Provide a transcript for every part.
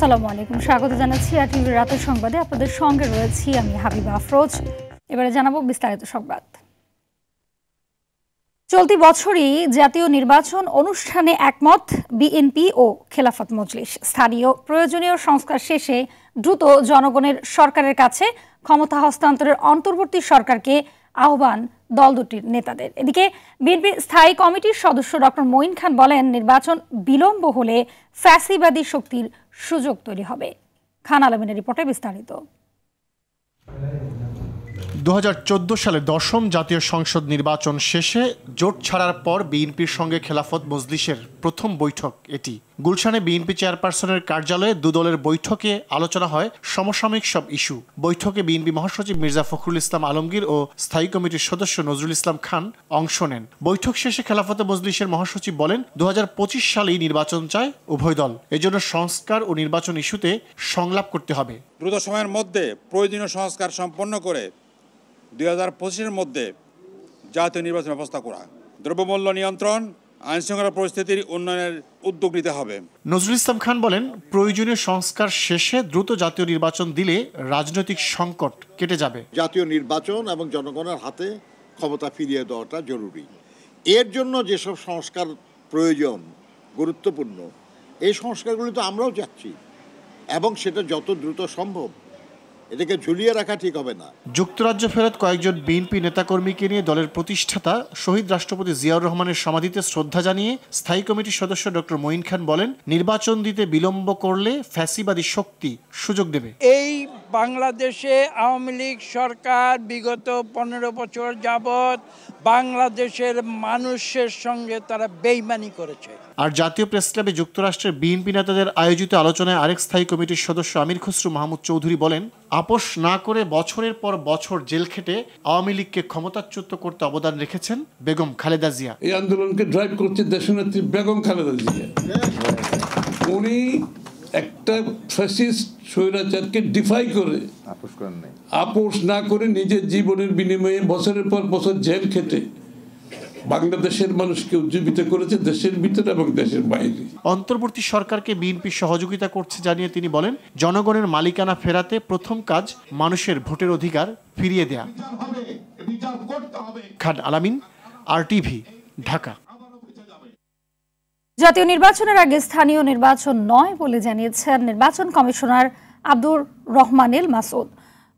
আসসালামু আলাইকুম, স্বাগত জানাচ্ছি আর টিভির রাতের সংবাদে। আপনাদের সঙ্গে রয়েছি আমি হাবিবা আফরোজ। এবারে জানাবো বিস্তারিত সংবাদ। চলতি বছরই জাতীয় নির্বাচন অনুষ্ঠানে একমত বিএনপি ও খেলাফত মজলিস। স্থানীয় প্রয়োজনীয় সংস্কার শেষে দ্রুত জনগণের সরকারের কাছে ক্ষমতা হস্তান্তরের অন্তর্বর্তী সরকারকে আহ্বান দল দুটির নেতাদের। এদিকে বিএনপির স্থায়ী কমিটির সদস্য ডক্টর মঈন খান বলেন, নির্বাচন বিলম্ব হলে ফ্যাসিবাদী শক্তির সুযোগ তৈরি হবে। খান আলমিনের রিপোর্টে বিস্তারিত। 2014 সালে 10ম জাতীয় সংসদ নির্বাচন শেষে জোট ছাড়ার পর বিএনপির সঙ্গে খেলাফত মজলিসের প্রথম বৈঠক এটি। গুলশানে বিএনপি চেয়ারপারসনের কার্যালয়ে দুদলের বৈঠকে আলোচনা হয় সমসাময়িক সব ইস্যু। বৈঠকে বিএনপি মহাসচিব মির্জা ফখরুল ইসলাম আলমগীর ও স্থায়ী কমিটির সদস্য নজরুল ইসলাম খান অংশ নেন। বৈঠক শেষে খেলাফত মজলিসের মহাসচিব বলেন, 2025 সালেই নির্বাচন চায় উভয় দল। এজন্য সংস্কার ও নির্বাচন ইস্যুতে সংলাপ করতে হবে। দ্রুত সময়ের মধ্যে প্রয়োজনীয় সংস্কার সম্পন্ন করে 2025-এর মধ্যে জাতীয় নির্বাচন ব্যবস্থা করা, দ্রব্যমূল্য নিয়ন্ত্রণ, আইনশৃঙ্খলা পরিস্থিতির উন্নয়নের উদ্যোগ নিতে হবে। নজরুল ইসলাম খান বলেন, প্রয়োজনীয় সংস্কার শেষে দ্রুত জাতীয় নির্বাচন দিলে রাজনৈতিক সংকট কেটে যাবে। জাতীয় নির্বাচন এবং জনগণের হাতে ক্ষমতা ফিরিয়ে দেওয়াটা জরুরি। এর জন্য যেসব সংস্কার প্রয়োজন, গুরুত্বপূর্ণ, এই সংস্কারগুলি তো আমরাও চাচ্ছি এবং সেটা যত দ্রুত সম্ভব। এটাকে ঝুলিয়ে রাখা ঠিক হবে না। যুক্তরাজ্য ফেরত কয়েকজন বিএনপি নেতাকর্মীকে নিয়ে দলের প্রতিষ্ঠাতা শহীদ রাষ্ট্রপতি জিয়াউর রহমানের সমাধিতে শ্রদ্ধা জানিয়ে স্থায়ী কমিটির সদস্য ডক্টর মঈন খান বলেন, নির্বাচন দিতে বিলম্ব করলে ফ্যাসিবাদী শক্তি সুযোগ দেবে। এই বাংলাদেশে আওয়ামী লীগ সরকার বিগত 15 বছর যাবৎ বাংলাদেশের মানুষের সঙ্গে তারা বেইমানি করেছে। আর জাতীয় প্রেস ক্লাবে যুক্তরাষ্ট্রের বিএনপি নেতাদের আয়োজিত আলোচনায় আরেক স্থায়ী কমিটির সদস্য আমির খসরু মাহমুদ চৌধুরী বলেন, আপোষ না করে বছরের পর বছর জেল খেটে আওয়ামী লীগকে ক্ষমতাচ্যুত করতে অবদান রেখেছেন বেগম খালেদা জিয়া। এই আন্দোলনকে ড্রাইভ করছে দেশনেত্রী বেগম খালেদা জিয়া। উনি একটা ফ্যাসিস্ট স্বৈরাচারকে ডিফাই করে আপোষ না করে নিজের জীবনের বিনিময়ে বছরের পর বছর জেল খেটে বাংলাদেশের মানুষকে উজ্জীবিত করেছে, দেশের ভিতরে এবং দেশের বাইরে। অন্তর্বর্তী সরকারকে বিএনপি সহযোগিতা করছে জানিয়ে তিনি বলেন, জনগণের মালিকানা ফেরাতে প্রথম কাজ মানুষের ভোটের অধিকার ফিরিয়ে দেয়া। খান আলামিন, RTV, ঢাকা। জাতীয় নির্বাচনের আগে স্থানীয় নির্বাচন নয় বলে জানিয়েছেন নির্বাচন কমিশনার আব্দুর রহমানিল মাসুদ।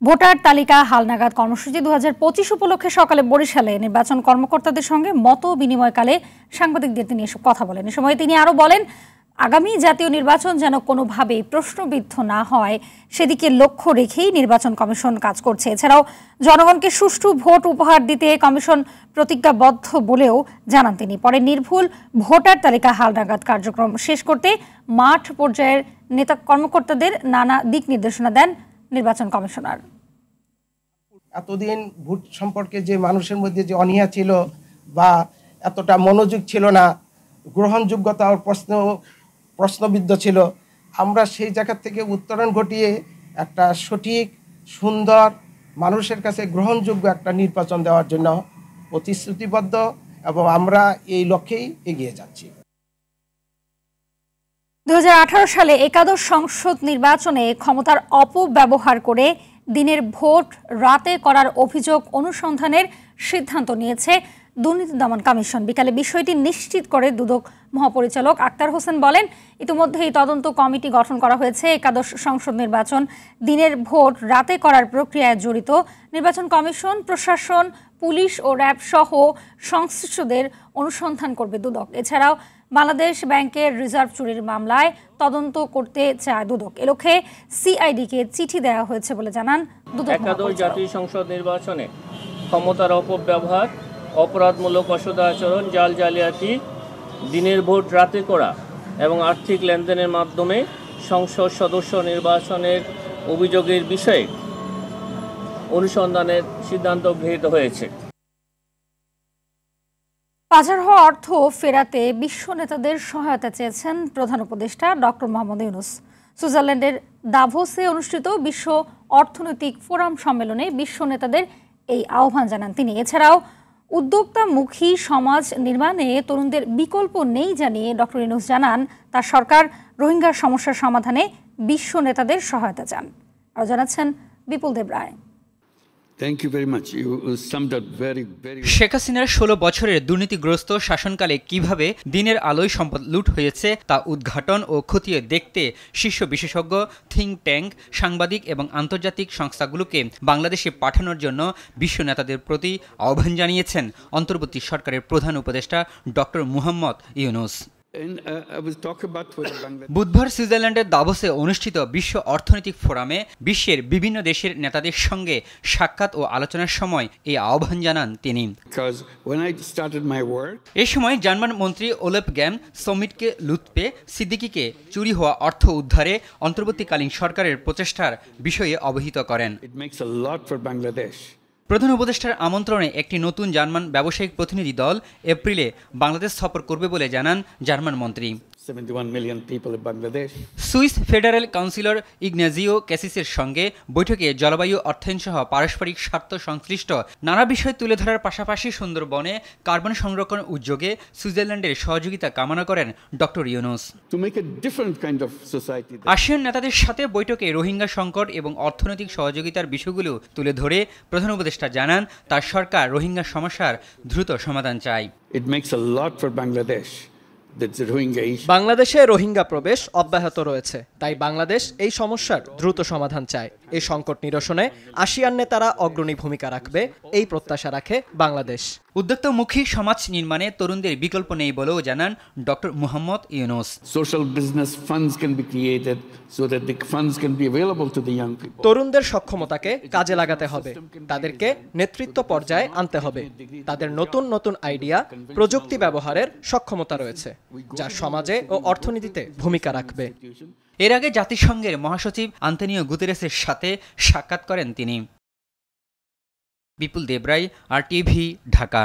ভোটার তালিকা হালনাগাদ কর্মসূচি 2025 উপলক্ষে সকালে বরিশালে নির্বাচন কর্মকর্তাদের সঙ্গে মত বিনিময়কালে সাংবাদিকদের তিনি এসব কথা বলেন। এ সময় তিনি আরও বলেন, আগামী জাতীয় নির্বাচন যেন কোনোভাবেই প্রশ্নবিদ্ধ না হয় সেদিকে লক্ষ্য রেখেই নির্বাচন কমিশন কাজ করছে। এছাড়াও জনগণকে সুষ্ঠু ভোট উপহার দিতে কমিশন প্রতিজ্ঞাবদ্ধ বলেও জানান তিনি। পরে নির্ভুল ভোটার তালিকা হালনাগাদ কার্যক্রম শেষ করতে মাঠ পর্যায়ের নেতা কর্মকর্তাদের নানা দিক নির্দেশনা দেন নির্বাচন কমিশনার। এতদিন ভোট সম্পর্কে যে মানুষের মধ্যে যে অনীহা ছিল বা এতটা মনোযোগ ছিল না, গ্রহণযোগ্যতা প্রশ্নবিদ্ধ ছিল, আমরা সেই জায়গা থেকে উত্তরণ ঘটিয়ে একটা সঠিক, সুন্দর, মানুষের কাছে গ্রহণযোগ্য একটা নির্বাচন দেওয়ার জন্য প্রতিশ্রুতিবদ্ধ এবং আমরা এই লক্ষ্যেই এগিয়ে যাচ্ছি। 2018 সালে একাদশ সংসদ নির্বাচনে ক্ষমতার অপব্যবহার করে দিনের ভোট রাতে করার অভিযোগ অনুসন্ধানের সিদ্ধান্ত নিয়েছে দুর্নীতি দমন কমিশন। বিকালে বিষয়টি নিশ্চিত করে দুদক মহাপরিচালক আক্তার হোসেন বলেন, ইতিমধ্যেই তদন্ত কমিটি গঠন করা হয়েছে। একাদশ সংসদ নির্বাচন দিনের ভোট রাতে করার প্রক্রিয়ায় জড়িত নির্বাচন কমিশন, প্রশাসন, পুলিশ ও র্যাব সহ সংশ্লিষ্টদের অনুসন্ধান করবে দুদক। এছাড়াও বাংলাদেশ ব্যাংকের রিজার্ভ চুরির মামলায় তদন্ত করতে চায় দুদক। এ লক্ষ্যে সিআইডিকে চিঠি দেওয়া হয়েছে বলে জানান দুদক। একাদশ জাতীয় সংসদ নির্বাচনে ক্ষমতার অপব্যবহার, অপরাধমূলক অসদাচরণ, জাল জালিয়াতি, দিনের ভোট রাতে করা এবং আর্থিক লেনদেনের মাধ্যমে সংসদ সদস্য নির্বাচনের অভিযোগের বিষয়ে অনুসন্ধানের সিদ্ধান্ত গৃহীত হয়েছে। পাচার হওয়া অর্থ ফেরাতে বিশ্ব নেতাদের সহায়তা চেয়েছেন প্রধান উপদেষ্টা ডক্টর মোহাম্মদ ইউনূস। সুইজারল্যান্ডের দাভোসে অনুষ্ঠিত বিশ্ব অর্থনৈতিক ফোরাম সম্মেলনে বিশ্ব নেতাদের এই আহ্বান জানান তিনি। এছাড়াও উদ্যোক্তামুখী সমাজ নির্মাণে তরুণদের বিকল্প নেই জানিয়ে ডক্টর ইউনূস জানান, তার সরকার রোহিঙ্গার সমস্যার সমাধানে বিশ্ব নেতাদের সহায়তা চান। আরও জানাচ্ছেন বিপুল দেব রায়। Thank you very much. You summed up very. Sheikh হাসিনার 16 বছরের দুর্নীতিগ্রস্ত শাসনকালে কিভাবে দিনের আলোয় সম্পদ লুট হয়েছে তা উদ্ঘাটন ও খতিয়ে দেখতে শীর্ষ বিশেষজ্ঞ, থিঙ্ক ট্যাঙ্ক, সাংবাদিক এবং আন্তর্জাতিক সংস্থাগুলোকে বাংলাদেশে পাঠানোর জন্য বিশ্ব নেতাদের প্রতি আহ্বান জানিয়েছেন অন্তর্বর্তী সরকারের প্রধান উপদেষ্টা ডক্টর মুহাম্মদ ইউনূস। বুধবার সুইজারল্যান্ডের দাভোসে অনুষ্ঠিত বিশ্ব অর্থনৈতিক ফোরামে বিশ্বের বিভিন্ন দেশের নেতাদের সঙ্গে সাক্ষাৎ ও আলোচনার সময় এই আহ্বান জানান তিনি। এ সময় জার্মান মন্ত্রী ওলেফ গ্যাম সমিটকে লুৎপে সিদ্দিকিকে চুরি হওয়া অর্থ উদ্ধারে অন্তর্বর্তীকালীন সরকারের প্রচেষ্টার বিষয়ে অবহিত করেন। প্রধান উপদেষ্টার আমন্ত্রণে একটি নতুন জার্মান ব্যবসায়িক প্রতিনিধি দল এপ্রিলে বাংলাদেশ সফর করবে বলে জানান জার্মান মন্ত্রী। 71 million people in Bangladesh. Swiss federal councillor Ignazio ক্যাসিসের সঙ্গে বৈঠকে জলবায়ু, অর্থায়ন সহ পারস্পরিক স্বার্থ সংশ্লিষ্ট নানা বিষয় তুলে ধরার পাশাপাশি সুন্দরবনে কার্বন সংরক্ষণ উদ্যোগে সুইজারল্যান্ডের সহযোগিতা কামনা করেন ডক্টর ইউনূস। আসিয়ান নেতাদের সাথে বৈঠকে রোহিঙ্গা সংকট এবং অর্থনৈতিক সহযোগিতার বিষয়গুলো তুলে ধরে প্রধান উপদেষ্টা জানান তার সরকার রোহিঙ্গা সমস্যার দ্রুত সমাধান চায়। It makes a lot for Bangladesh. বাংলাদেশে রোহিঙ্গা প্রবেশ অব্যাহত রয়েছে, তাই বাংলাদেশ এই সমস্যার দ্রুত সমাধান চায়। এই সংকট নিরসনে আসিয়ান নেতারা অগ্রণী ভূমিকা রাখবে, এই প্রত্যাশা রাখে বাংলাদেশ। উদ্যোক্তামুখী সমাজ নির্মাণে তরুণদের বিকল্প নেই বলেও জানান doctor Muhammad Yunus. Social business funds can be created so that the funds can be available to the young people. তরুণদের সক্ষমতাকে কাজে লাগাতে হবে, তাদেরকে নেতৃত্ব পর্যায়ে আনতে হবে। তাদের নতুন নতুন আইডিয়া, প্রযুক্তি ব্যবহারের সক্ষমতা রয়েছে, যা সমাজে ও অর্থনীতিতে ভূমিকা রাখবে। এর আগে জাতিসংঘের মহাসচিব আন্তোনিও গুতেরেসের সাথে সাক্ষাৎ করেন তিনি। বিপুল দেবরাই, RTV, ঢাকা।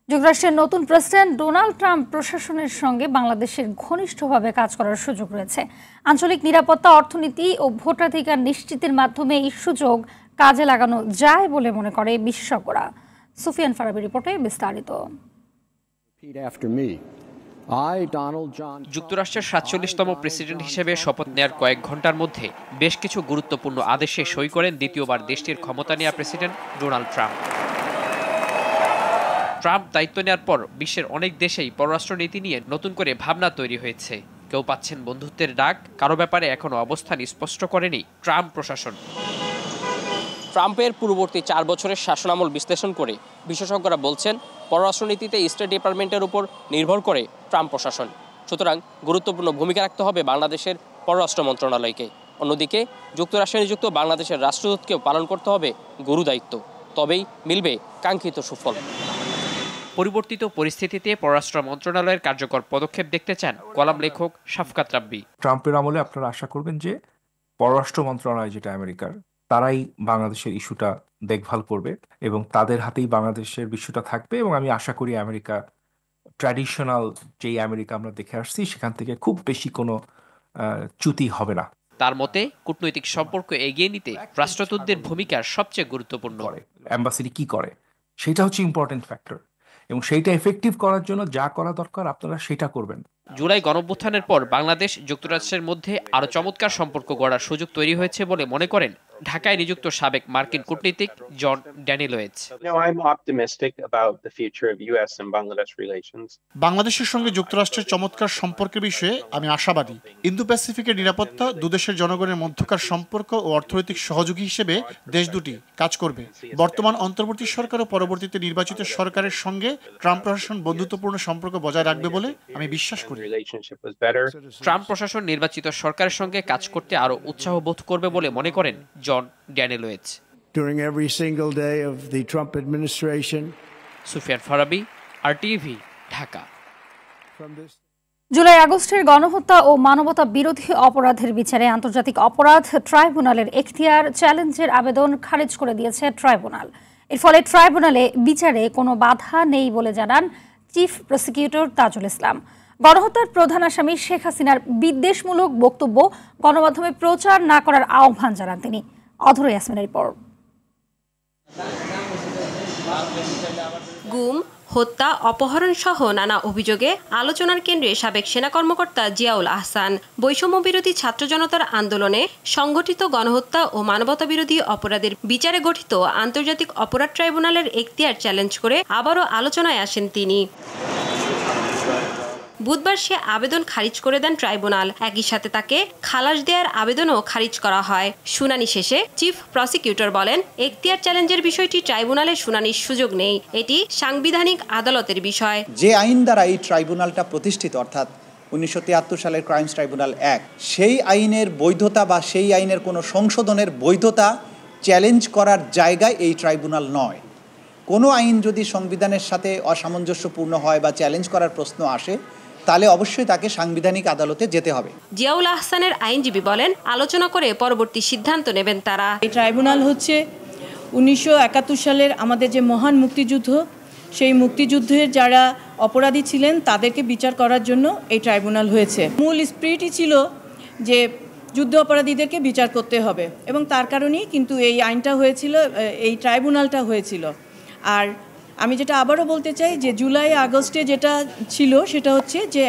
যুক্তরাষ্ট্রের নতুন প্রেসিডেন্ট ডোনাল্ড ট্রাম্প প্রশাসনের সঙ্গে বাংলাদেশের ঘনিষ্ঠভাবে কাজ করার সুযোগ রয়েছে। আঞ্চলিক নিরাপত্তা, অর্থনীতি ও ভোটাধিকার নিশ্চিতের মাধ্যমে এই সুযোগ কাজে লাগানো যায় বলে মনে করে বিশেষজ্ঞরা। সুফিয়ান ফারাবির রিপোর্টে বিস্তারিত। যুক্তরাষ্ট্রের ৪৭তম প্রেসিডেন্ট হিসেবে শপথ নেয়ার কয়েক ঘন্টার মধ্যে বেশ কিছু গুরুত্বপূর্ণ আদেশে সই করেন দ্বিতীয়বার দেশটির ক্ষমতা নেয়া প্রেসিডেন্ট ডোনাল্ড ট্রাম্প। ট্রাম্প দায়িত্ব নেয়ার পর বিশ্বের অনেক দেশেই পররাষ্ট্রনীতি নিয়ে নতুন করে ভাবনা তৈরি হয়েছে। কেউ পাচ্ছেন বন্ধুত্বের ডাক, কারো ব্যাপারে এখনো অবস্থান স্পষ্ট করেনি ট্রাম্প প্রশাসন। ট্রাম্পের পূর্ববর্তী 4 বছরের শাসনামল বিশ্লেষণ করে বিশেষজ্ঞরা বলছেন পররাষ্ট্রনীতিতে স্টেট ডিপার্টমেন্টের উপর নির্ভর করে ট্রাম্প প্রশাসন। সুতরাং গুরুত্বপূর্ণ ভূমিকা রাখতে হবে বাংলাদেশের পররাষ্ট্র মন্ত্রণালয়কে। অন্যদিকে যুক্তরাষ্ট্রে নিযুক্ত বাংলাদেশের রাষ্ট্রদূতকেও পালন করতে হবে গুরু দায়িত্ব, তবেই মিলবে কাঙ্ক্ষিত সুফল। পরিবর্তিত পরিস্থিতিতে পররাষ্ট্র মন্ত্রণালয়ের কার্যকর পদক্ষেপ দেখতে চান কলাম লেখক শাফকাত রাব্বি। ট্রাম্পের আমলে আপনারা আশা করবেন যে পররাষ্ট্র মন্ত্রণালয়, যেটা আমেরিকার, তারাই বাংলাদেশের ইস্যুটা দেখভাল করবে এবং তাদের হাতেই বাংলাদেশের ইস্যুটা থাকবে। এবং আমি আশা করি আমেরিকা ট্র্যাডিশনাল যেই আমেরিকা আমরা দেখে আসছি সেখান থেকে খুব বেশি কোনো চ্যুতি হবে না। তার মতে কূটনৈতিক সম্পর্ক এগিয়ে নিতে রাষ্ট্রদূতদের ভূমিকা সবচেয়ে গুরুত্বপূর্ণ। অ্যাম্বাসিডি কি করে সেটা হচ্ছে ইম্পর্টেন্ট ফ্যাক্টর, এবং সেইটা এফেক্টিভ করার জন্য যা করা দরকার আপনারা সেটা করবেন। জুলাই গণঅভ্যুত্থানের পর বাংলাদেশ যুক্তরাষ্ট্রের মধ্যে আরো চমৎকার সম্পর্ক গড়ার সুযোগ তৈরি হয়েছে বলে মনে করেন ঢাকায় নিযুক্ত সাবেক মার্কিন কূটনীতিক জন ড্যানিলয়েজ। বাংলাদেশের সঙ্গে যুক্তরাষ্ট্রের চমৎকার সম্পর্কের বিষয়ে আমি আশাবাদী। ইন্দো প্যাসিফিকের নিরাপত্তা, দুদেশের জনগণের মধ্যকার সম্পর্ক ও অর্থনৈতিক সহযোগী হিসেবে দেশ দুটি কাজ করবে। বর্তমান অন্তর্বর্তী সরকার ও পরবর্তীতে নির্বাচিত সরকারের সঙ্গে ট্রাম্প প্রশাসন বন্ধুত্বপূর্ণ সম্পর্ক বজায় রাখবে বলে আমি বিশ্বাস করি। ট্রাম্প প্রশাসন নির্বাচিত সরকারের সঙ্গে কাজ করতে আরো উৎসাহ বোধ করবে বলে মনে করেন জন ড্যানিলয়েজ। During every single day of the Trump administration. Sufian Farabi, RTV, Dhaka. July আগস্টের গণহত্যা ও মানবতা বিরোধী অপরাধের বিচারে আন্তর্জাতিক অপরাধ ট্রাইব্যুনালের এখতিয়ার চ্যালেঞ্জের আবেদন খারিজ করে দিয়েছে ট্রাইব্যুনাল। এর ফলে ট্রাইব্যুনালে বিচারে কোনো বাধা নেই বলে জানান চিফ প্রসিকিউটর তাজুল ইসলাম। গণহত্যার প্রধান আসামি শেখ হাসিনার বিদ্বেষমূলক বক্তব্য গণমাধ্যমে প্রচার না করার আহ্বান জানান তিনি। অধর ইয়াসমিনের রিপোর্ট। গুম, হত্যা, অপহরণ সহ নানা অভিযোগে আলোচনার কেন্দ্রে সাবেক সেনা কর্মকর্তা জিয়াউল আহসান। বৈষম্য বিরোধী ছাত্র জনতার আন্দোলনে সংগঠিত গণহত্যা ও মানবতা বিরোধী অপরাধের বিচারে গঠিত আন্তর্জাতিক অপরাধ ট্রাইব্যুনালের এখতিয়ার চ্যালেঞ্জ করে আবারও আলোচনায় আসেন তিনি। বুধবার সে আবেদন খারিজ করে দেন ট্রাইব্যুনাল। একই সাথে তাকে খালাস দেওয়ার আবেদনও খারিজ করা হয়। শুনানি শেষে চিফ প্রসিকিউটর বলেন, এখতিয়ার চ্যালেঞ্জের বিষয়টি ট্রাইব্যুনালে শুনানির সুযোগ নেই, এটি সাংবিধানিক আদালতের বিষয়। যে আইন দ্বারা এই ট্রাইব্যুনালটা প্রতিষ্ঠিত, অর্থাৎ 1973 সালের ক্রাইমস ট্রাইব্যুনাল অ্যাক্ট, সেই আইনের বৈধতা বা সেই আইনের কোনো সংশোধনের বৈধতা চ্যালেঞ্জ করার জায়গায় এই ট্রাইব্যুনাল নয়। কোনো আইন যদি সংবিধানের সাথে অসামঞ্জস্যপূর্ণ হয় বা চ্যালেঞ্জ করার প্রশ্ন আসে, তাহলে অবশ্যই তাকে সাংবিধানিক আদালতে যেতে হবে। জিয়াউল আহসানের আইনজীবী বলেন, আলোচনা করে পরবর্তী সিদ্ধান্ত নেবেন তারা। এই ট্রাইব্যুনাল হচ্ছে 1971 সালের আমাদের যে মহান মুক্তিযুদ্ধ, সেই মুক্তিযুদ্ধের যারা অপরাধী ছিলেন তাদেরকে বিচার করার জন্য এই ট্রাইব্যুনাল হয়েছে। মূল স্পিরিটই ছিল যে যুদ্ধ অপরাধীদেরকে বিচার করতে হবে, এবং তার কারণেই কিন্তু এই আইনটা হয়েছিল, এই ট্রাইব্যুনালটা হয়েছিল। আর আমি যেটা আবারও বলতে চাই যে জুলাই আগস্টে যেটা ছিল সেটা হচ্ছে যে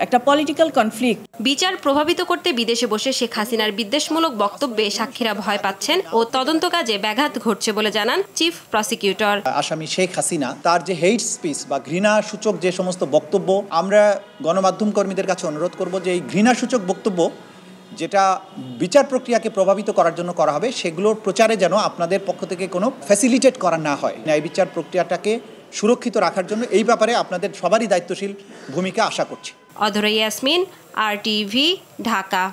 একটা পলিটিক্যাল কনফ্লিক্ট। বিচার প্রভাবিত করতে বিদেশে বসে শেখ হাসিনার বিদ্বেষমূলক বক্তব্যে সাক্ষীরা ভয় পাচ্ছেন ও তদন্ত কাজে ব্যাঘাত ঘটছে বলে জানান চিফ প্রসিকিউটর। আসামি শেখ হাসিনা তার যে হেট স্পিচ বা ঘৃণা সূচক যে সমস্ত বক্তব্য, আমরা গণমাধ্যম কর্মীদের কাছে অনুরোধ করব যে এই ঘৃণা সূচক বক্তব্য যেটা বিচার প্রক্রিয়াকে প্রভাবিত করার জন্য করা হবে, সেগুলোর প্রচারে যেন আপনাদের পক্ষ থেকে কোনো ফ্যাসিলিটেট করা না হয়। ন্যায় বিচার প্রক্রিয়াটাকে সুরক্ষিত রাখার জন্য এই ব্যাপারে আপনাদের সবারই দায়িত্বশীল ভূমিকা আশা করছি। অধরা ইয়াসমিন, RTV, ঢাকা।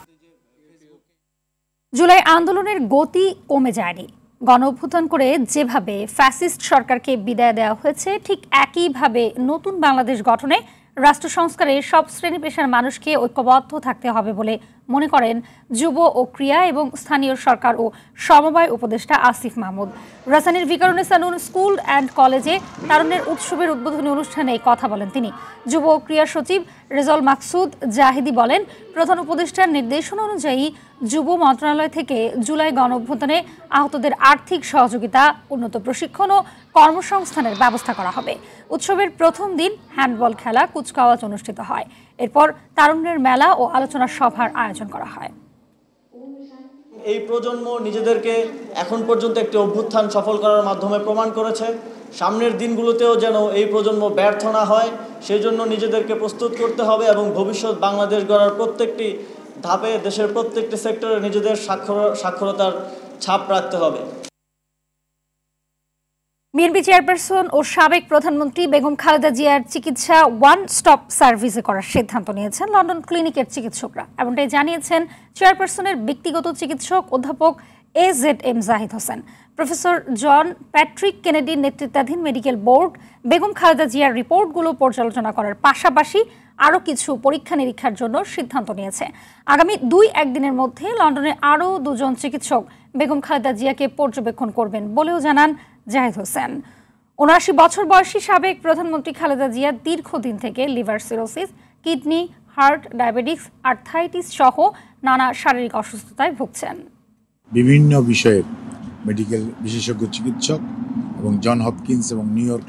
জুলাই আন্দোলনের গতি কমে যায়নি। গণ অভ্যুত্থান করে যেভাবে ফ্যাসিস্ট সরকারকে বিদায় দেওয়া হয়েছে, ঠিক একইভাবে নতুন বাংলাদেশ গঠনে রাষ্ট্র সংস্কারে সব শ্রেণী পেশার মানুষকে ঐক্যবদ্ধ থাকতে হবে বলে মনে করেন যুব ও ক্রীড়া এবং স্থানীয় সরকার ও সমবায় উপদেষ্টা আসিফ মাহমুদ। রাজধানীর ভিকারুন্নেসা নূন স্কুল অ্যান্ড কলেজে তারুণ্যের উৎসবের উদ্বোধনী অনুষ্ঠানে কথা বলেন তিনি। যুব ও ক্রীড়া সচিব রেজল মাকসুদ জাহিদি বলেন, প্রধান উপদেষ্টার নির্দেশনা অনুযায়ী যুব মন্ত্রণালয় থেকে জুলাই গণ অভ্যুত্থানে আহতদের আর্থিক সহযোগিতা, উন্নত প্রশিক্ষণ ও কর্মসংস্থানের ব্যবস্থা করা হবে। উৎসবের প্রথম দিন হ্যান্ডবল খেলা, কুচকাওয়াজ অনুষ্ঠিত হয়। এরপর তারুণ্যের মেলা ও আলোচনা সভার আয়োজন করা হয়। এই প্রজন্ম নিজেদেরকে এখন পর্যন্ত একটি অভ্যুত্থান সফল করার মাধ্যমে প্রমাণ করেছে। সামনের দিনগুলোতেও যেন এই প্রজন্ম ব্যর্থ না হয়, সেই জন্য নিজেদেরকে প্রস্তুত করতে হবে এবং ভবিষ্যৎ বাংলাদেশ গড়ার প্রত্যেকটি ধাপে দেশের প্রত্যেকটি সেক্টরে নিজেদের সাক্ষরতার ছাপ রাখতে হবে। বিএনপি চেয়ারপারসন ও সাবেক প্রধানমন্ত্রী বেগম খালেদা জিয়ার চিকিৎসা ওয়ান স্টপ সার্ভিসে করার সিদ্ধান্ত নিয়েছেন লন্ডন ক্লিনিকের চিকিৎসকরা। এমনটাই জানিয়েছেন চেয়ারপারসনের ব্যক্তিগত চিকিৎসক অধ্যাপক AZM Zahid Hossain. Professor John Patrick কেনেডির নেতৃত্বাধীন মেডিকেল বোর্ড বেগম খালেদা জিয়ার রিপোর্টগুলো পর্যালোচনা করার পাশাপাশি আরও কিছু পরীক্ষা নিরীক্ষার জন্য সিদ্ধান্ত নিয়েছে। আগামী 2-1 দিনের মধ্যে লন্ডনে আরও 2 জন চিকিৎসক বেগম খালেদা জিয়াকে পর্যবেক্ষণ করবেন বলেও জানান জাহিদ হোসেন। ৭৯ বছর বয়সী সাবেক প্রধানমন্ত্রী খালেদা জিয়া দীর্ঘদিন থেকে liver cirrhosis, kidney, heart, diabetes, arthritis সহ নানা শারীরিক অসুস্থতায় ভুগছেন। বিভিন্ন বিষয়ের মেডিকেল বিশেষজ্ঞ চিকিৎসক এবং জন হপকিন্স এবং নিউ ইয়র্ক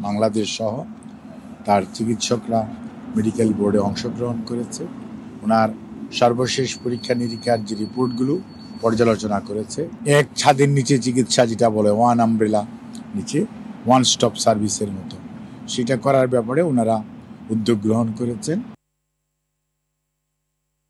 বাংলাদেশ সহ তার চিকিৎসকরা মেডিকেল বোর্ডে অংশগ্রহণ করেছে। ওনার সর্বশেষ পরীক্ষা নিরীক্ষার যে রিপোর্টগুলো পর্যালোচনা করেছে। এক ছাদের নিচে চিকিৎসা, যেটা বলে ওয়ান আমব্রেলা নিচে ওয়ান স্টপ সার্ভিসের মতো, সেটা করার ব্যাপারে ওনারা উদ্যোগ গ্রহণ করেছেন।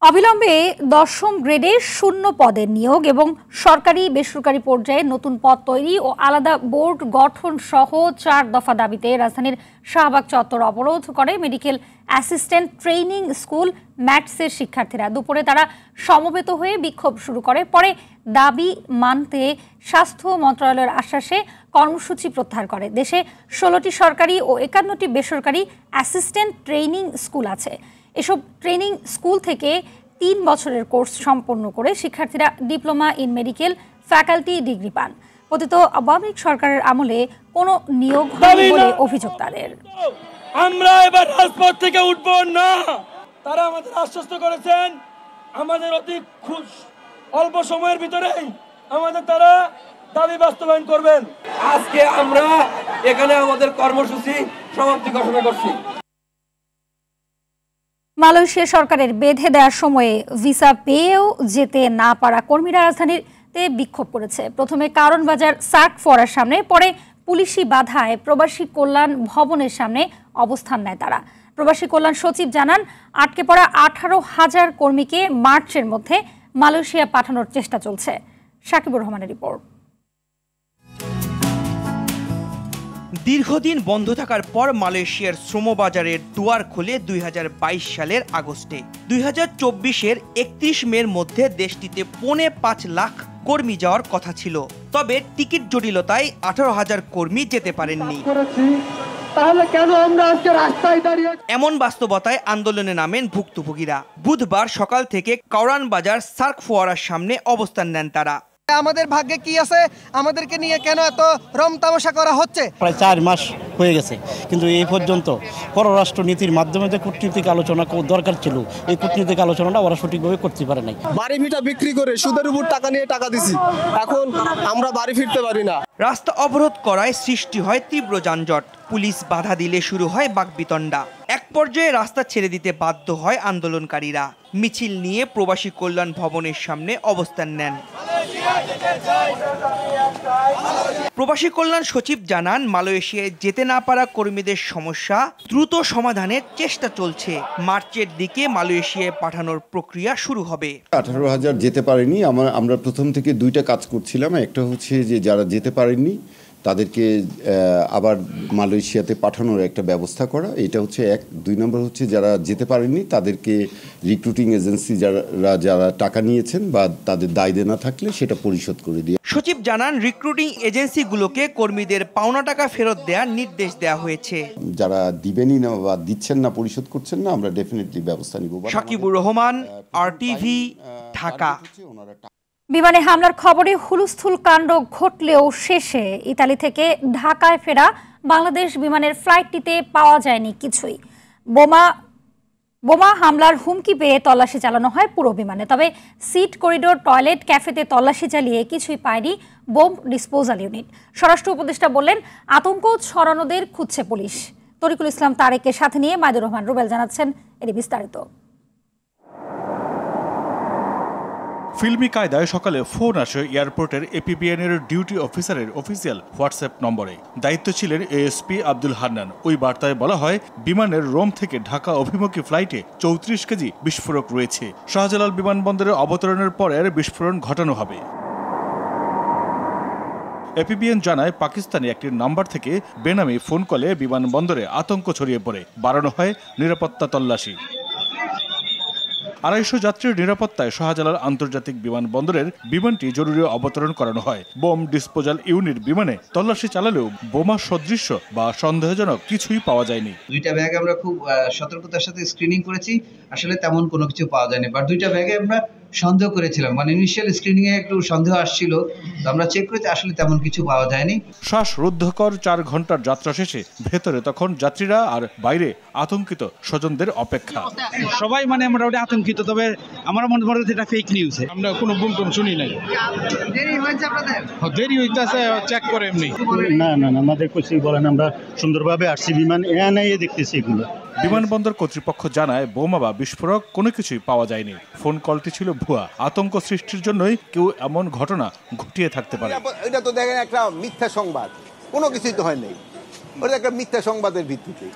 অবিলম্বে 10ম গ্রেডে শূন্য পদের নিয়োগ এবং সরকারি বেসরকারি পর্যায়ে নতুন পদ তৈরি ও আলাদা বোর্ড গঠন সহ 4 দফা দাবিতে রাজধানীর শাহবাগ চত্বর অবরোধ করে মেডিকেল অ্যাসিস্ট্যান্ট ট্রেনিং স্কুল ম্যাটসের শিক্ষার্থীরা। দুপুরে তারা সমবেত হয়ে বিক্ষোভ শুরু করে। পরে দাবি মানতে স্বাস্থ্য মন্ত্রণালয়ের আশ্বাসে কর্মসূচি প্রত্যাহার করে। দেশে 16টি সরকারি ও 51টি বেসরকারি অ্যাসিস্ট্যান্ট ট্রেনিং স্কুল আছে। এসব ট্রেনিং স্কুল থেকে 3 বছরের কোর্স সম্পন্ন করে শিক্ষার্থীরা diploma in medical faculty degree পান। পতিত আওয়ামী লীগ সরকারের আমলে কোনো নিয়োগ হয়নি বলে অভিযোগ তাদের। আমরা এবার রাজপথ থেকে উঠব না। তারা আমাদের আশ্বস্ত করেছেন আমাদের অতি অল্প সময়ের ভিতরেই আমাদের তারা দাবি বাস্তবায়ন করবেন। আজকে আমরা এখানে আমাদের কর্মসূচি সমাপ্তি ঘোষণা করছি। মালয়েশিয়া সরকারের বেঁধে দেওয়ার সময়ে ভিসা পেয়েও যেতে না পারা কর্মীরা রাজধানীতে বিক্ষোভ করেছে। প্রথমে কারণবাজার সার্ক ফোয়ারার সামনে, পরে পুলিশি বাধায় প্রবাসী কল্যাণ ভবনের সামনে অবস্থান নেয় তারা। প্রবাসী কল্যাণ সচিব জানান, আটকে পড়া 18,000 কর্মীকে মার্চের মধ্যে মালয়েশিয়া পাঠানোর চেষ্টা চলছে। সাকিবুর রহমানের রিপোর্ট। দীর্ঘদিন বন্ধ থাকার পর মালয়েশিয়ার শ্রমবাজারের দুয়ার খোলে 2022 সালের আগস্টে। 2024-এর 31 মের মধ্যে দেশটিতে 5.5 লাখ কর্মী যাওয়ার কথা ছিল, তবে টিকিট জটিলতায় 18,000 কর্মী যেতে পারেননি। তাহলে কেন আমরা আজকে রাস্তায় দাঁড়িয়ে? এমন বাস্তবতায় আন্দোলনে নামেন ভুক্তভোগীরা। বুধবার সকাল থেকে কাওরান বাজার সার্ক ফোয়ারার সামনে অবস্থান নেন তারা। আমাদের ভাগ্যে কি আছে, আমাদেরকে নিয়ে কেন এত রম তামাশা করা হচ্ছে? প্রায় 4 মাস হয়ে গেছে, কিন্তু এই পর্যন্ত পররাষ্ট্র নীতির মাধ্যমে যে কূটনীতিক আলোচনা দরকার ছিল, এই কূটনীতিক আলোচনাটা ওরা সঠিকভাবে করতে পারে নাই। বাড়ি ভিটা বিক্রি করে সুদের উপর টাকা নিয়ে টাকা দিছি, এখন আমরা বাড়ি ফিরতে পারি না। রাস্তা অবরোধ করায় সৃষ্টি হয় তীব্র যানজট। পুলিশ বাধা দিলে শুরু হয় বাকবিতণ্ডা। এক পর্যায়ে রাস্তা ছেড়ে দিতে বাধ্য হয় আন্দোলনকারীরা। মিছিল নিয়ে প্রবাসী কল্যাণ ভবনের সামনে অবস্থান নেন। প্রবাসী কল্যাণ সচিব জানান, মালয়েশিয়ায় যেতে না পারা কর্মীদের সমস্যা দ্রুত সমাধানের চেষ্টা চলছে। মার্চের দিকে মালয়েশিয়ায় পাঠানোর প্রক্রিয়া শুরু হবে। 18,000 যেতে পারেনি। আমরা প্রথম থেকে 2টা কাজ করছিলাম। একটা হচ্ছে যে যারা যেতে পারেননি তাদেরকে আবার মালয়েশিয়াতে পাঠানোর একটা ব্যবস্থা করা, এটা হচ্ছে 1। 2 নম্বর হচ্ছে যারা যেতে পারেননি তাদেরকে রিক্রুটিং এজেন্সি যারা টাকা নিয়েছেন বা তাদের দায় দেনা থাকলে সেটা পরিশোধ করে দিয়ে। সচিব জানান, রিক্রুটিং এজেন্সিগুলোকে কর্মীদের পাওনা টাকা ফেরত দেওয়ার নির্দেশ দেওয়া হয়েছে। যারা দিবেনই না বা দিচ্ছেন না, পরিশোধ করছেন না, আমরা ডেফিনেটলি ব্যবস্থা নিব। সাকিবুর রহমান, RTV, ঢাকা। বিমানে হামলার খবরে হুলস্থুল কাণ্ড ঘটলেও শেষে ইতালি থেকে ঢাকায় ফেরা বাংলাদেশ বিমানের ফ্লাইটটিতে পাওয়া যায়নি কিছুই। বোমা হামলার হুমকি পেয়ে তল্লাশি চালানো হয় পুরো বিমানে। তবে সিট, করিডোর, টয়লেট, ক্যাফেতে তল্লাশি চালিয়ে কিছুই পায়নি বোম ডিসপোজাল ইউনিট। স্বরাষ্ট্র উপদেষ্টা বললেন, আতঙ্ক ছড়ানোদের খুঁজছে পুলিশ। তরিকুল ইসলাম তারেকের সাথে নিয়ে মাইদুর রহমান রুবেল জানাচ্ছেন এর বিস্তারিত। ফিল্মি কায়দায় সকালে ফোন আসে এয়ারপোর্টের এপিবিএনের ডিউটি অফিসারের অফিসিয়াল হোয়াটসঅ্যাপ নম্বরে। দায়িত্ব ছিলেন এএসপি আব্দুল হান্নান। ওই বার্তায় বলা হয়, বিমানের রোম থেকে ঢাকা অভিমুখী ফ্লাইটে 34 কেজি বিস্ফোরক রয়েছে। শাহজালাল বিমানবন্দরে অবতরণের পরে বিস্ফোরণ ঘটানো হবে। এপিবিএন জানায়, পাকিস্তানি একটি নাম্বার থেকে বেনামি ফোন কলে বিমানবন্দরে আতঙ্ক ছড়িয়ে পড়ে। বাড়ানো হয় নিরাপত্তা তল্লাশি। 250 যাত্রীর নিরাপত্তায় শাহজালাল আন্তর্জাতিক বিমানবন্দরের বিমানটি জরুরি অবতরণ করানো হয়। বোম ডিসপোজাল ইউনিট বিমানে তল্লাশি চালালেও বোমা সদৃশ্য বা সন্দেহজনক কিছুই পাওয়া যায়নি। 2টা ব্যাগ আমরা খুব সতর্কতার সাথে স্ক্রিনিং করেছি, আসলে তেমন কোনো কিছু পাওয়া যায়নি। বাট 2টা ব্যাগে আমরা সন্দেহ করেছিলাম, মানে ইনিশিয়াল স্ক্রিনিং এ একটু সন্দেহ আসছিল, তো আমরা চেক করেছি, আসলে তেমন কিছু পাওয়া যায়নি। শ্বাসরুদ্ধকর 4 ঘন্টার যাত্রা শেষে ভেতরে তখন যাত্রীরা আর বাইরে আতঙ্কিত স্বজনদের অপেক্ষা। সবাই মোটামুটি আতঙ্কিত, তবে আমার মনে হয় এটা ফেক নিউজ। আমরা কোনো বুম টুম শুনি নাই। দেরি হয়েছে আপনাদের? দেরি হইতাছে, চেক করে এমনি। না আমাদের কিছুই বলেন, আমরা সুন্দরভাবে আসছি, বিমান এনে দেখতেছি এগুলো। বিমানবন্দর কর্তৃপক্ষ জানায়, বোমা বা বিস্ফোরক কোনো কিছুই পাওয়া যায়নি। ফোন কলটি ছিল ভুয়া। আতঙ্ক সৃষ্টির জন্যই কেউ এমন ঘটনা ঘটিয়ে থাকতে পারে। এটা তো দেখেন একটা মিথ্যা সংবাদ, কোনো কিছুই তো হয় নাই। ওটা একটা মিথ্যা সংবাদের ভিত্তিতে,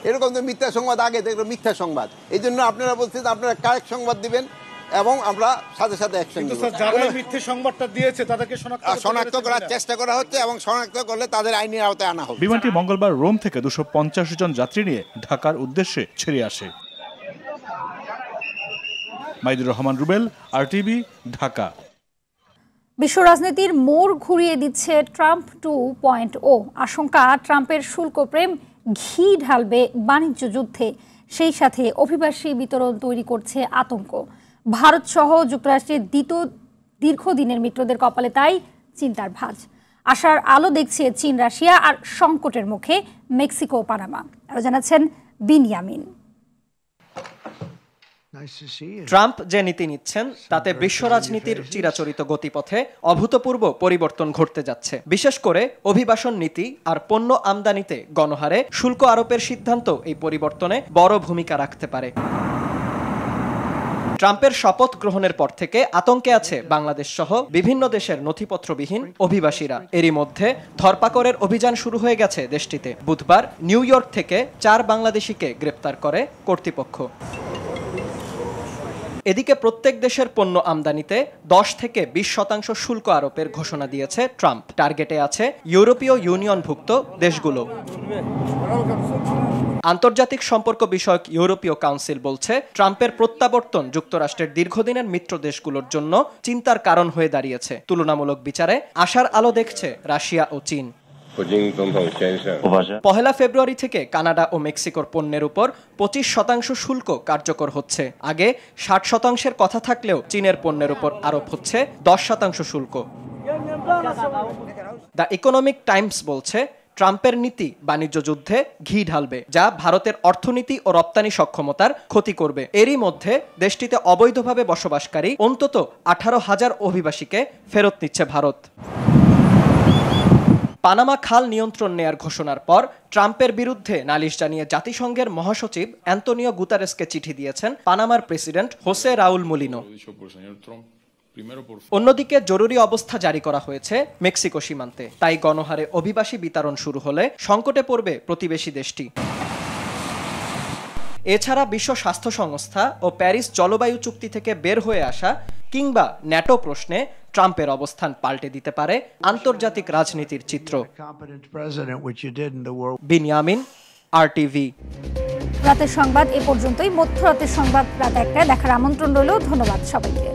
এরকম তো মিথ্যা সংবাদ আগে দেখলো মিথ্যা সংবাদ। এই জন্য আপনারা বলছেন আপনারা কারেক্ট সংবাদ দিবেন এবং আমরা সাথে সাথে অ্যাকশন নিব। যারা মিথ্যা সংবাদটা দিয়েছে তাদেরকে শনাক্ত করার চেষ্টা করা হচ্ছে এবং শনাক্ত করলে তাদের আইনের আওতায় আনা হবে। বিমানটি মঙ্গলবার রোম থেকে 250 জন যাত্রী নিয়ে ঢাকার উদ্দেশ্যে ছেড়ে আসে। মাইদুর রহমান রুবেল, RTV, ঢাকা। বিশ্ব রাজনীতির মোড় ঘুরিয়ে দিচ্ছে ট্রাম্প 2.0। আশঙ্কা, ট্রাম্পের শুল্ক প্রেম ঘি ঢালবে বাণিজ্য যুদ্ধে। সেই সাথে অভিবাসী বিতরণ তৈরি করছে আতঙ্ক। ভারত সহ যুক্তরাষ্ট্রের দীর্ঘদিনের মিত্রদের কপালে তাই চিন্তার ভাঁজ। আশার আলো দেখছে চীন, রাশিয়া, আর সংকটের মুখে মেক্সিকো, পানামা। আরো জানাচ্ছেন বিনিয়ামিন। ট্রাম্প যে নীতি নিচ্ছেন তাতে বিশ্ব রাজনীতির চিরাচরিত গতিপথে অভূতপূর্ব পরিবর্তন ঘটতে যাচ্ছে। বিশেষ করে অভিবাসন নীতি আর পণ্য আমদানিতে গণহারে শুল্ক আরোপের সিদ্ধান্ত এই পরিবর্তনে বড় ভূমিকা রাখতে পারে। ট্রাম্পের শপথ গ্রহণের পর থেকে আতঙ্কে আছে বাংলাদেশ সহ বিভিন্ন দেশের নথিপত্রবিহীন অভিবাসীরা। এরই মধ্যে ধরপাকড়ের অভিযান শুরু হয়ে গেছে দেশটিতে। বুধবার নিউ ইয়র্ক থেকে 4 বাংলাদেশিকে গ্রেপ্তার করে কর্তৃপক্ষ। এদিকে প্রত্যেক দেশের পণ্য আমদানিতে 10 থেকে 20% শুল্ক আরোপের ঘোষণা দিয়েছে ট্রাম্প। টার্গেটে আছে ইউরোপীয় ইউনিয়নভুক্ত দেশগুলো। আন্তর্জাতিক সম্পর্ক বিষয়ক ইউরোপীয় কাউন্সিল বলছে ট্রাম্পের প্রত্যাবর্তন যুক্তরাষ্ট্রের দীর্ঘদিনের মিত্র দেশগুলোর জন্য চিন্তার কারণ হয়ে দাঁড়িয়েছে। তুলনামূলক বিচারে আশার আলো দেখছে রাশিয়া ও চীন। 1 ফেব্রুয়ারি থেকে কানাডা ও মেক্সিকোর পণ্যের উপর 25% শুল্ক কার্যকর হচ্ছে। আগে 60% কথা থাকলেও চীনের পণ্যের উপর আরোপ হচ্ছে 10% শুল্ক। দ্য ইকোনমিক টাইমস বলছে ট্রাম্পের নীতি বাণিজ্য যুদ্ধে ঘি ঢালবে, যা ভারতের অর্থনীতি ও রপ্তানি সক্ষমতার ক্ষতি করবে। এরই মধ্যে দেশটিতে অবৈধভাবে বসবাসকারী অন্তত 18,000 অভিবাসীকে ফেরত নিচ্ছে ভারত। পানামা খাল নিয়ন্ত্রণ নেয়ার ঘোষণার পর ট্রাম্পের বিরুদ্ধে নালিশ জানিয়ে জাতিসংঘের মহাসচিব অ্যান্তোনিও গুতারেসকে চিঠি দিয়েছেন পানামার প্রেসিডেন্ট হোসে রাউল মুলিনো। অন্যদিকে জরুরি অবস্থা জারি করা হয়েছে মেক্সিকো সীমান্তে। তাই গণহারে অভিবাসী বিতরণ শুরু হলে সংকটে পড়বে প্রতিবেশী দেশটি। এছাড়া বিশ্ব স্বাস্থ্য সংস্থা ও প্যারিস জলবায়ু চুক্তি থেকে বের হয়ে আসা কিংবা ন্যাটো প্রশ্নে ট্রাম্পের অবস্থান পাল্টে দিতে পারে আন্তর্জাতিক রাজনীতির চিত্র। বিনিয়ামিন, RTV। রাতের সংবাদ এ পর্যন্তই। মধ্যরাতের সংবাদ রাত 1টায় দেখার আমন্ত্রণ রইল। ধন্যবাদ সবাইকে।